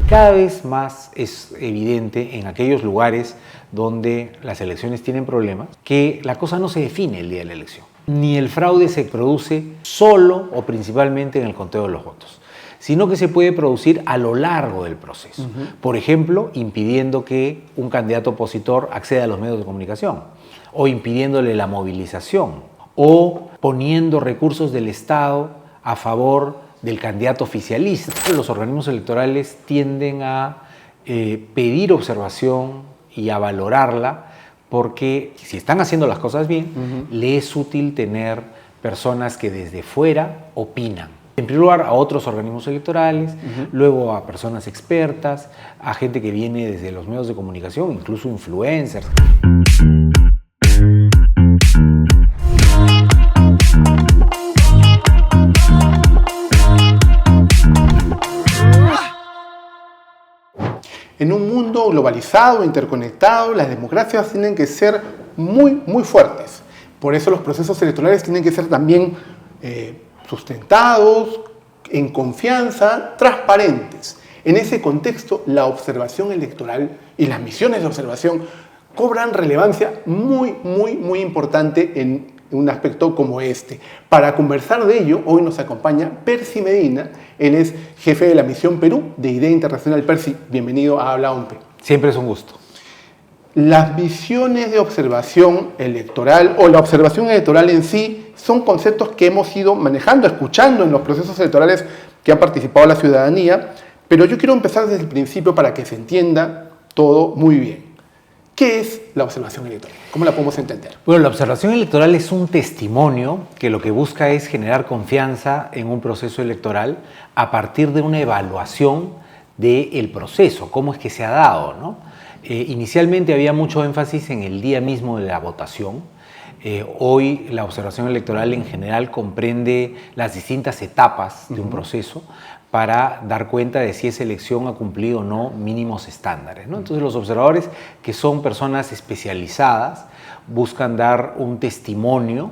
Cada vez más es evidente en aquellos lugares donde las elecciones tienen problemas que la cosa no se define el día de la elección. Ni el fraude se produce solo o principalmente en el conteo de los votos, sino que se puede producir a lo largo del proceso. Por ejemplo, impidiendo que un candidato opositor acceda a los medios de comunicación, o impidiéndole la movilización, o poniendo recursos del Estado a favor del candidato oficialista. Los organismos electorales tienden a pedir observación y a valorarla porque si están haciendo las cosas bien, le es útil tener personas que desde fuera opinan. En primer lugar, a otros organismos electorales, luego a personas expertas, a gente que viene desde los medios de comunicación, incluso influencers. En un mundo globalizado, interconectado, las democracias tienen que ser muy fuertes. Por eso los procesos electorales tienen que ser también sustentados, en confianza, transparentes. En ese contexto, la observación electoral y las misiones de observación cobran relevancia muy importante en un aspecto como este. Para conversar de ello, hoy nos acompaña Percy Medina. Él es jefe de la misión Perú de IDEA Internacional. Percy, bienvenido a Habla OMPE. Siempre es un gusto. Las misiones de observación electoral o la observación electoral en sí son conceptos que hemos ido manejando, escuchando en los procesos electorales que ha participado la ciudadanía, pero yo quiero empezar desde el principio para que se entienda todo muy bien. ¿Qué es la observación electoral? ¿Cómo la podemos entender? Bueno, la observación electoral es un testimonio que lo que busca es generar confianza en un proceso electoral a partir de una evaluación del proceso, cómo es que se ha dado, ¿no? Inicialmente había mucho énfasis en el día mismo de la votación. Hoy la observación electoral en general comprende las distintas etapas de un proceso para dar cuenta de si esa elección ha cumplido o no mínimos estándares, ¿no? Entonces los observadores, que son personas especializadas, buscan dar un testimonio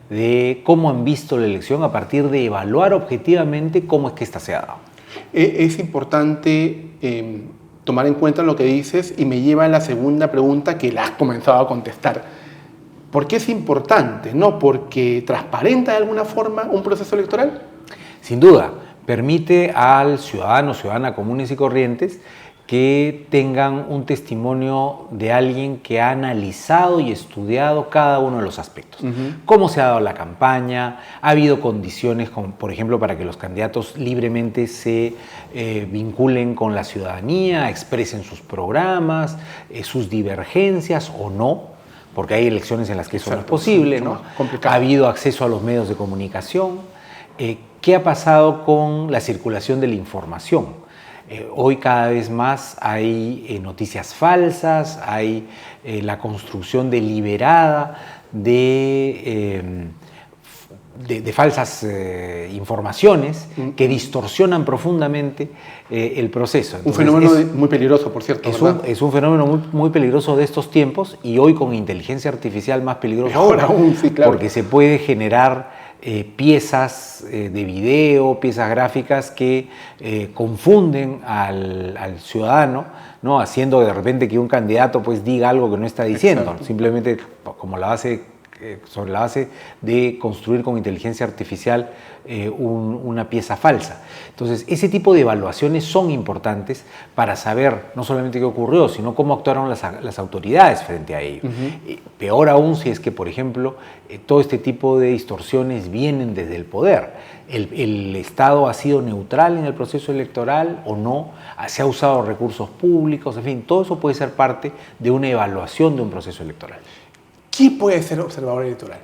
de cómo han visto la elección a partir de evaluar objetivamente cómo es que ésta se ha dado. Es importante tomar en cuenta lo que dices y me lleva a la segunda pregunta que la has comenzado a contestar. ¿Por qué es importante? ¿No? ¿Porque transparenta de alguna forma un proceso electoral? Sin duda, permite al ciudadano, ciudadana comunes y corrientes que tengan un testimonio de alguien que ha analizado y estudiado cada uno de los aspectos. Cómo se ha dado la campaña, ha habido condiciones, como, por ejemplo, para que los candidatos libremente se vinculen con la ciudadanía, expresen sus programas, sus divergencias o no, porque hay elecciones en las que eso no es posible, ¿no? Ha habido acceso a los medios de comunicación. ¿Qué ha pasado con la circulación de la información? Hoy cada vez más hay noticias falsas, hay la construcción deliberada de falsas informaciones que distorsionan profundamente el proceso. Entonces, un fenómeno muy peligroso, por cierto. Es un fenómeno muy peligroso de estos tiempos y hoy con inteligencia artificial más peligroso aún, sí, claro. Porque se puede generar piezas de video, piezas gráficas que confunden al ciudadano, ¿no? Haciendo de repente que un candidato pues diga algo que no está diciendo. Exacto. Simplemente como sobre la base de construir con inteligencia artificial una pieza falsa. Entonces, ese tipo de evaluaciones son importantes para saber no solamente qué ocurrió, sino cómo actuaron las autoridades frente a ello. Peor aún si es que, por ejemplo, todo este tipo de distorsiones vienen desde el poder. ¿El Estado ha sido neutral en el proceso electoral o no? ¿Se ha usado recursos públicos? En fin, todo eso puede ser parte de una evaluación de un proceso electoral. ¿Quién puede ser observador electoral?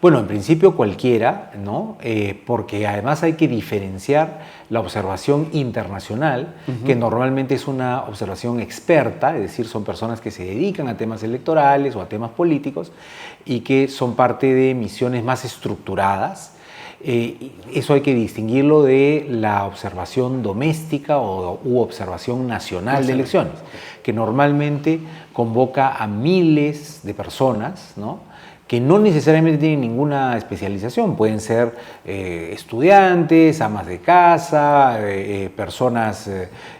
Bueno, en principio cualquiera, ¿no? Porque además hay que diferenciar la observación internacional, que normalmente es una observación experta, es decir, son personas que se dedican a temas electorales o a temas políticos y que son parte de misiones más estructuradas. Eso hay que distinguirlo de la observación doméstica u observación nacional de elecciones, que normalmente convoca a miles de personas, ¿no? que no necesariamente tienen ninguna especialización. Pueden ser estudiantes, amas de casa, personas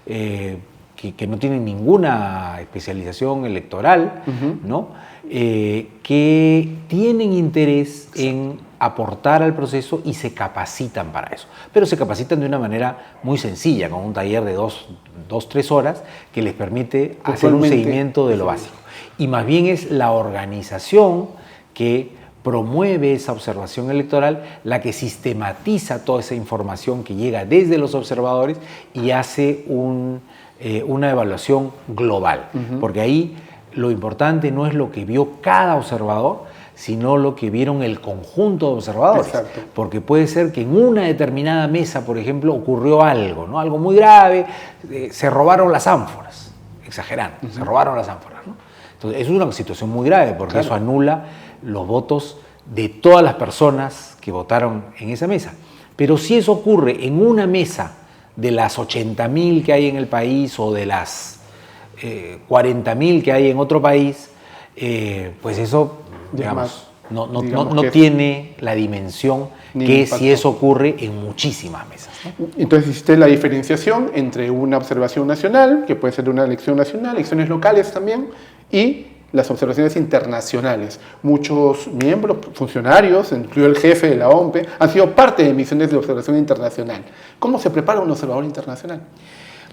que no tienen ninguna especialización electoral, ¿no? Que tienen interés en aportar al proceso y se capacitan para eso. Pero se capacitan de una manera muy sencilla, con un taller de 2-3 horas que les permite hacer un seguimiento de lo básico. Y más bien es la organización que promueve esa observación electoral la que sistematiza toda esa información que llega desde los observadores y hace una evaluación global. Porque ahí lo importante no es lo que vio cada observador, sino lo que vieron el conjunto de observadores. Exacto. Porque puede ser que en una determinada mesa, por ejemplo, ocurrió algo, ¿no? Algo muy grave, se robaron las ánforas, exagerando, se robaron las ánforas, ¿no? Entonces, eso es una situación muy grave, porque eso anula los votos de todas las personas que votaron en esa mesa. Pero si eso ocurre en una mesa de las 80.000 que hay en el país o de las 40.000 que hay en otro país, pues eso, digamos, no tiene la dimensión que si eso ocurre en muchísimas mesas, ¿no? Entonces existe la diferenciación entre una observación nacional, que puede ser una elección nacional, elecciones locales también, y las observaciones internacionales. Muchos miembros, funcionarios, incluido el jefe de la OMPE, han sido parte de misiones de observación internacional. ¿Cómo se prepara un observador internacional?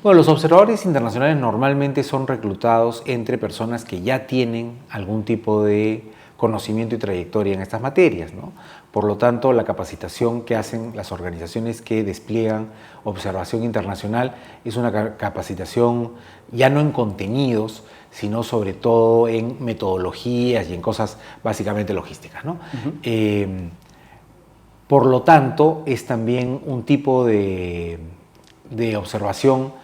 Bueno, los observadores internacionales normalmente son reclutados entre personas que ya tienen algún tipo de conocimiento y trayectoria en estas materias, ¿no? Por lo tanto, la capacitación que hacen las organizaciones que despliegan observación internacional es una capacitación ya no en contenidos, sino sobre todo en metodologías y en cosas básicamente logísticas, ¿no? Por lo tanto, es también un tipo de observación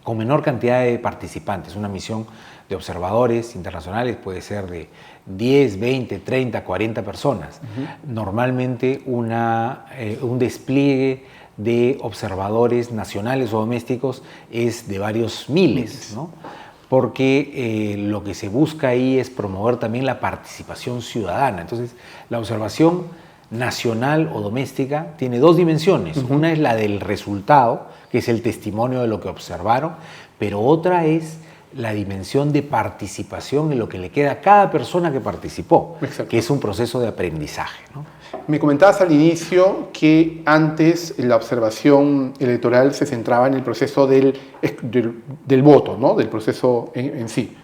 con menor cantidad de participantes. Una misión de observadores internacionales puede ser de 10, 20, 30, 40 personas. Normalmente un despliegue de observadores nacionales o domésticos es de varios miles, ¿no? Porque lo que se busca ahí es promover también la participación ciudadana. Entonces, la observación nacional o doméstica tiene dos dimensiones. Una es la del resultado, que es el testimonio de lo que observaron, pero otra es la dimensión de participación en lo que le queda a cada persona que participó, que es un proceso de aprendizaje, ¿no? Me comentabas al inicio que antes la observación electoral se centraba en el proceso del voto, ¿no? Del proceso en sí.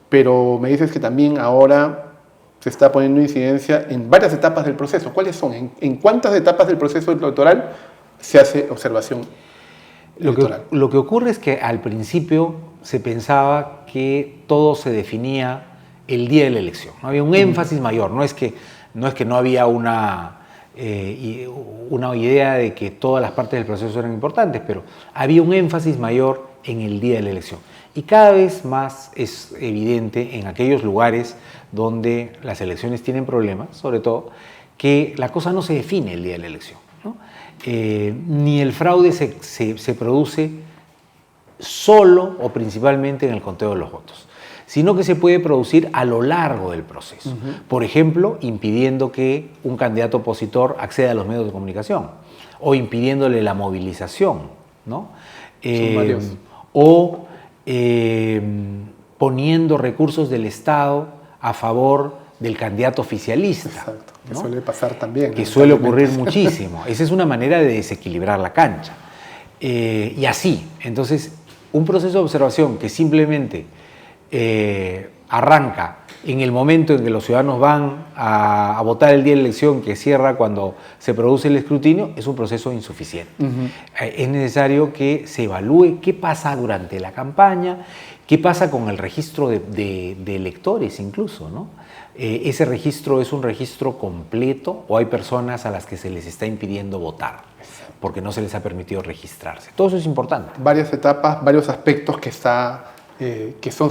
Pero me dices que también ahora se está poniendo incidencia en varias etapas del proceso. ¿Cuáles son? ¿En cuántas etapas del proceso electoral se hace observación electoral? Lo que ocurre es que al principio se pensaba que todo se definía el día de la elección, ¿no? Había un énfasis mayor, no es que no había una idea de que todas las partes del proceso eran importantes, pero había un énfasis mayor en el día de la elección. Y cada vez más es evidente en aquellos lugares donde las elecciones tienen problemas, sobre todo, que la cosa no se define el día de la elección, ¿no? Ni el fraude se produce solo o principalmente en el conteo de los votos, sino que se puede producir a lo largo del proceso. Por ejemplo, impidiendo que un candidato opositor acceda a los medios de comunicación o impidiéndole la movilización, ¿no? O poniendo recursos del Estado a favor del candidato oficialista. Exacto, que ¿no? suele pasar también. Que suele ocurrir muchísimo. Esa es una manera de desequilibrar la cancha. Y así, entonces, un proceso de observación que simplemente arranca en el momento en que los ciudadanos van a votar el día de la elección, que cierra cuando se produce el escrutinio, es un proceso insuficiente. Es necesario que se evalúe qué pasa durante la campaña, qué pasa con el registro de electores incluso, ¿no? Ese registro es un registro completo o hay personas a las que se les está impidiendo votar porque no se les ha permitido registrarse. Todo eso es importante. Varias etapas, varios aspectos que son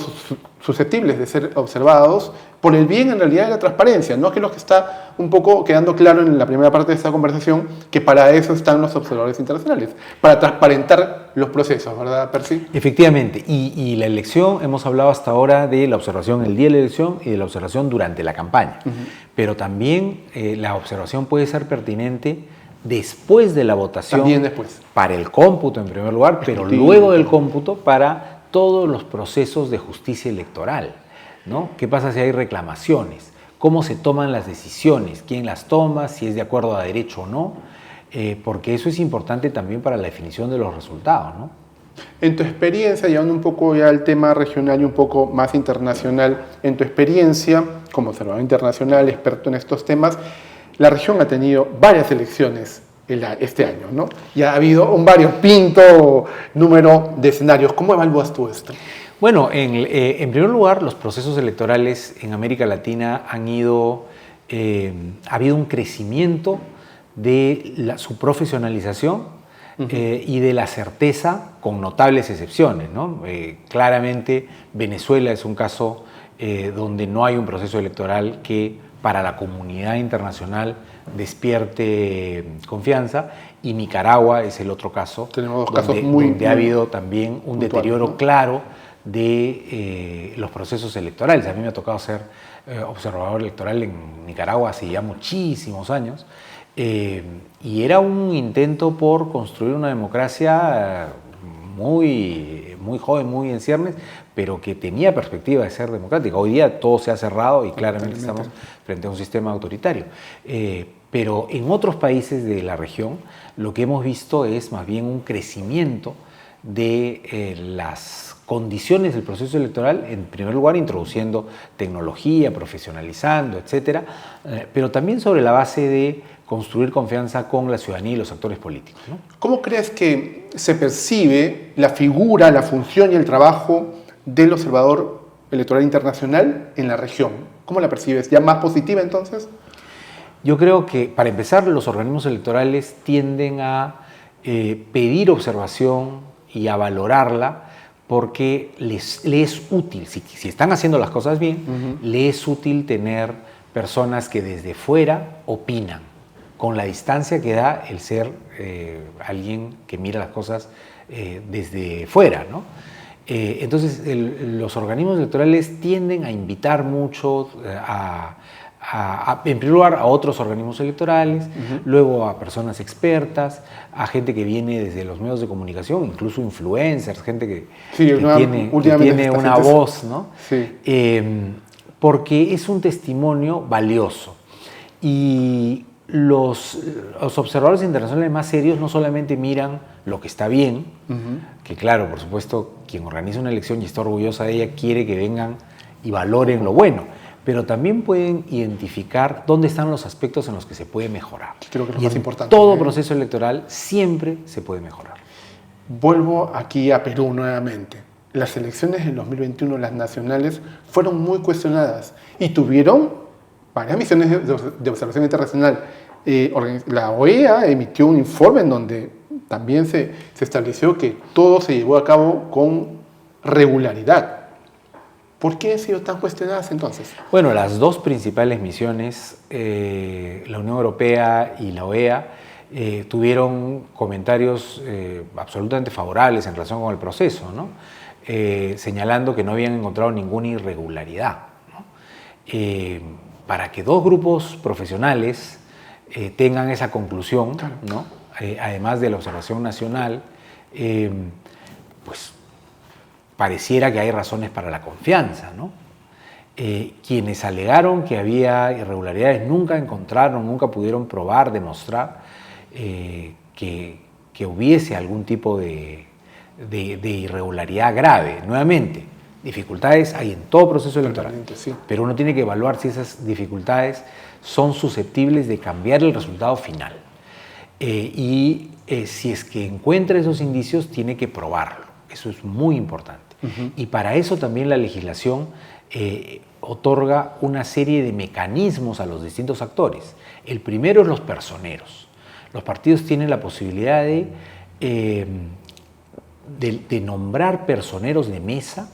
susceptibles de ser observados por el bien en realidad de la transparencia, ¿no? Que es lo que está un poco quedando claro en la primera parte de esta conversación, que para eso están los observadores internacionales, para transparentar los procesos, ¿verdad, Percy? Efectivamente, y la elección, hemos hablado hasta ahora de la observación el día de la elección y de la observación durante la campaña, pero también la observación puede ser pertinente después de la votación, también después, para el cómputo en primer lugar, pero luego del cómputo para todos los procesos de justicia electoral, ¿no? ¿Qué pasa si hay reclamaciones? ¿Cómo se toman las decisiones? ¿Quién las toma? ¿Si es de acuerdo a derecho o no? Porque eso es importante también para la definición de los resultados, ¿no? En tu experiencia, llevando un poco ya al tema regional y un poco más internacional, en tu experiencia como observador internacional, experto en estos temas, la región ha tenido varias elecciones este año, ¿no? Y ha habido un variopinto número de escenarios. ¿Cómo evalúas tú esto? Bueno, en primer lugar, los procesos electorales en América Latina ha habido un crecimiento de su profesionalización y de la certeza, con notables excepciones, ¿no? Claramente, Venezuela es un caso donde no hay un proceso electoral que para la comunidad internacional despierte confianza, y Nicaragua es el otro caso. Tenemos dos casos donde ha habido también un deterioro, ¿no?, claro de los procesos electorales. A mí me ha tocado ser observador electoral en Nicaragua hace ya muchísimos años, y era un intento por construir una democracia muy joven, muy en ciernes, pero que tenía perspectiva de ser democrática. Hoy día todo se ha cerrado y claramente estamos frente a un sistema autoritario. Pero en otros países de la región lo que hemos visto es más bien un crecimiento de las condiciones del proceso electoral, en primer lugar introduciendo tecnología, profesionalizando, etcétera, pero también sobre la base de construir confianza con la ciudadanía y los actores políticos, ¿no? ¿Cómo crees que se percibe la figura, la función y el trabajo del observador electoral internacional en la región? ¿Cómo la percibes? ¿Ya más positiva entonces? Yo creo que, para empezar, los organismos electorales tienden a pedir observación y a valorarla porque le es útil, si están haciendo las cosas bien, le es útil tener personas que desde fuera opinan, con la distancia que da el ser alguien que mira las cosas desde fuera, ¿no? Entonces, los organismos electorales tienden a invitar mucho en primer lugar a otros organismos electorales, luego a personas expertas, a gente que viene desde los medios de comunicación, incluso influencers, gente que tiene una voz, ¿no? Sí. Porque es un testimonio valioso. Y los observadores internacionales más serios no solamente miran lo que está bien, que claro, por supuesto, quien organiza una elección y está orgullosa de ella quiere que vengan y valoren lo bueno, pero también pueden identificar dónde están los aspectos en los que se puede mejorar. Creo que es lo y más en importante. Todo proceso electoral siempre se puede mejorar. Vuelvo aquí a Perú nuevamente. Las elecciones en 2021, las nacionales, fueron muy cuestionadas y tuvieron varias misiones de observación internacional. La OEA emitió un informe en donde también se estableció que todo se llevó a cabo con regularidad. ¿Por qué han sido tan cuestionadas entonces? Bueno, las dos principales misiones, la Unión Europea y la OEA, tuvieron comentarios absolutamente favorables en relación con el proceso, ¿no? Señalando que no habían encontrado ninguna irregularidad, ¿no? Para que dos grupos profesionales tengan esa conclusión, claro, ¿no? Además de la observación nacional, pues pareciera que hay razones para la confianza, ¿no? Quienes alegaron que había irregularidades nunca encontraron, nunca pudieron probar, demostrar que hubiese algún tipo de irregularidad grave. Nuevamente, dificultades hay en todo proceso electoral, sí, pero uno tiene que evaluar si esas dificultades son susceptibles de cambiar el resultado final. Si es que encuentra esos indicios, tiene que probarlo. Eso es muy importante. Y para eso también la legislación otorga una serie de mecanismos a los distintos actores. El primero es los personeros. Los partidos tienen la posibilidad de nombrar personeros de mesa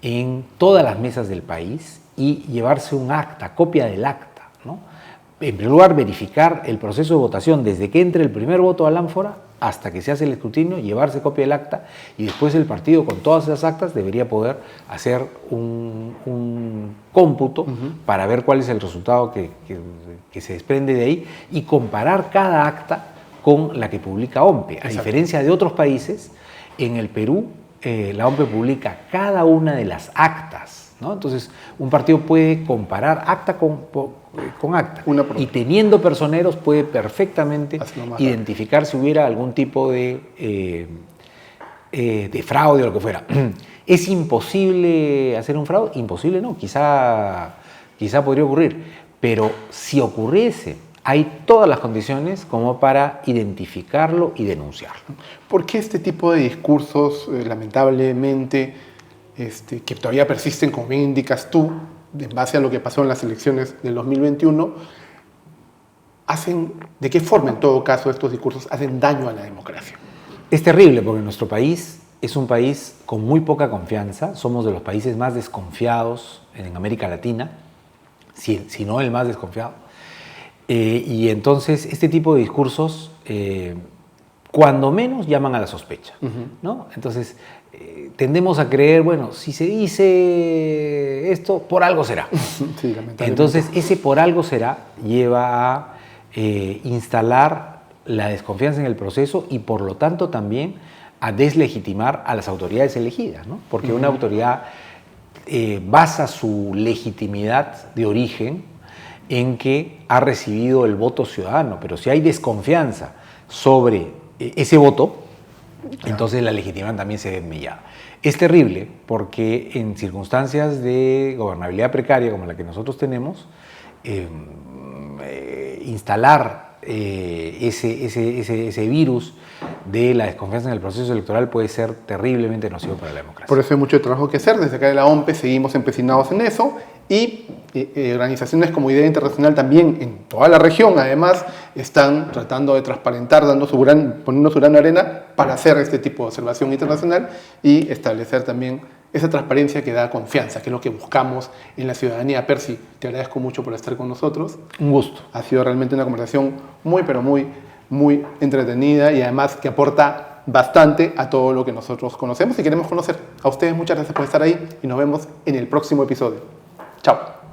en todas las mesas del país y llevarse un acta, copia del acta, ¿no? En primer lugar, verificar el proceso de votación desde que entre el primer voto al ánfora hasta que se hace el escrutinio, llevarse copia del acta, y después el partido con todas esas actas debería poder hacer un cómputo para ver cuál es el resultado que se desprende de ahí y comparar cada acta con la que publica OMPE. A diferencia de otros países, en el Perú la OMPE publica cada una de las actas, ¿no? Entonces, un partido puede comparar acta con acta y teniendo personeros puede perfectamente identificar si hubiera algún tipo de fraude o lo que fuera. ¿Es imposible hacer un fraude? Imposible no, quizá podría ocurrir, pero si ocurriese, hay todas las condiciones como para identificarlo y denunciarlo. ¿Por qué este tipo de discursos, lamentablemente, que todavía persisten, como bien indicas tú, en base a lo que pasó en las elecciones del 2021, de qué forma, en todo caso, estos discursos hacen daño a la democracia? Es terrible porque nuestro país es un país con muy poca confianza, somos de los países más desconfiados en América Latina, si no el más desconfiado. Y entonces este tipo de discursos, cuando menos, llaman a la sospecha, ¿no? Entonces tendemos a creer, bueno, si se dice esto, por algo será. Sí, lamentablemente. Entonces ese por algo será lleva a instalar la desconfianza en el proceso y por lo tanto también a deslegitimar a las autoridades elegidas, ¿no? Porque una autoridad basa su legitimidad de origen en que ha recibido el voto ciudadano, pero si hay desconfianza sobre ese voto, entonces la legitimidad también se ve enmellada. Es terrible porque en circunstancias de gobernabilidad precaria como la que nosotros tenemos, instalar ese virus de la desconfianza en el proceso electoral puede ser terriblemente nocivo para la democracia. Por eso hay mucho trabajo que hacer. Desde acá de la OMPE seguimos empecinados en eso y organizaciones como Idea Internacional también en toda la región, además, están tratando de transparentar, poniendo su grano de arena para hacer este tipo de observación internacional y establecer también esa transparencia que da confianza, que es lo que buscamos en la ciudadanía. Percy, te agradezco mucho por estar con nosotros. Un gusto. Ha sido realmente una conversación muy, pero muy, muy entretenida y además que aporta bastante a todo lo que nosotros conocemos y queremos conocer. A ustedes muchas gracias por estar ahí y nos vemos en el próximo episodio. Chao.